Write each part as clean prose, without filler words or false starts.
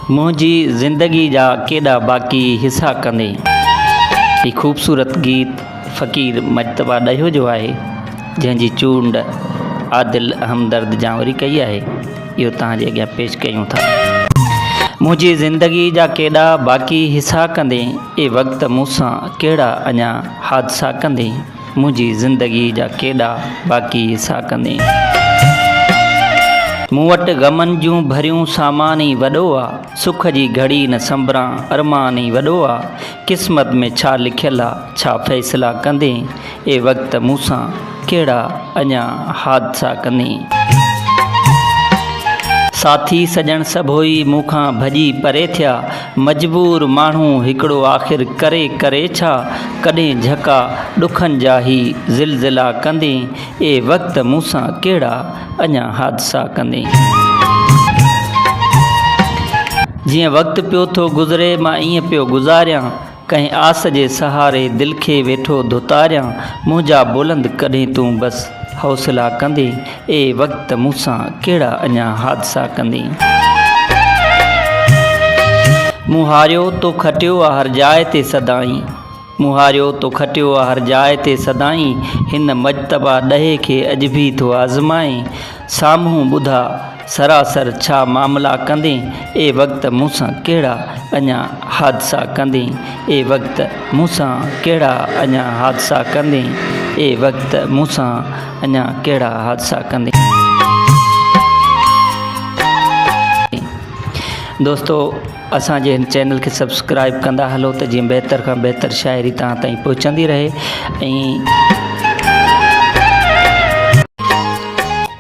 मुंहिंजी ज़िंदगी जा केॾा बाक़ी हिसा कंदे। ही ख़ूबसूरत गीत फ़क़ीर मजतबा ॾहियो जो आहे, जंहिंजी चूंड आदिल हमदर्द जावरी कई आहे। इहो तव्हांजे अॻियां पेश कयूं था। मुंहिंजी ज़िंदगी जा केॾा बाक़ी हिसा कंदे, ए वक़्त मूंसां कहिड़ा अञा हादसा कंदे। मुंहिंजी ज़िंदगी जा केॾा बाक़ी हिसा कंदे। मूं वटि ग़मनि जूं भरियूं सामान ई वॾो आहे, सुख जी घड़ी न संभरां अरमान ई वॾो आहे। क़िस्मत में छा लिखियलु आहे, छा फ़ैसिला कंदे। ए वक़्त मूंसां कहिड़ा अञा हादसा कंदे। साथी सॼण सभोई मूंखां भॼी परे थिया, मजबूर माण्हू हिकिड़ो आख़िर करे करे छा। कॾहिं झका ॾुखनि जा ही ज़िलज़िला कंदे। ए वक़्त मूंसां कहिड़ा अञा हादसा कंदे। जीअं वक़्तु पियो थो गुज़रे मां ईअं पियो गुज़ारियां, कंहिं आस जे सहारे दिलि खे वेठो धुतारियां। मुंहिंजा बुलंद कॾहिं तूं बसि हौसला कंदे। ए वक़्त मूंसां कहिड़ा अञा हादसा कंदे। मूं हारियो तो खटियो आहे हर जाइ ते सदाईं, मूं हारियो तो खटियो आहे हर जाइ ते सदाईं। हिन मजतबा ॾहे खे अॼु बि थो आज़माए, साम्हूं ॿुधा सरासर छा मामला कंदे। ए वक़्त मूंसां कहिड़ा अञा हादसा कंदे। ए वक़्त मूंसां कहिड़ा अञा हादसा कंदे। ए वक़्त मूंसां अञा कहिड़ा हादसा कंदे। दोस्तो, असांजे हिन चैनल खे सब्सक्राइब कंदा हलो त जीअं बहितर खां बहितर शाइरी तव्हां ताईं पहुचंदी रहे।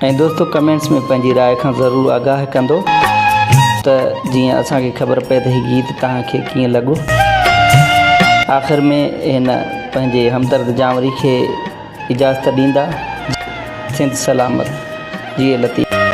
ऐं दोस्तो, कमेंट्स में पंहिंजी राय खां ज़रूरु आगाह कंदो त जीअं असांखे ख़बर पए त हीउ गीत तव्हांखे कीअं लॻो। आख़िर में हिन पंहिंजे हमदर्द जावरी खे इजाज़त ॾींदा। सिंध सलामत। जी लतीफ़।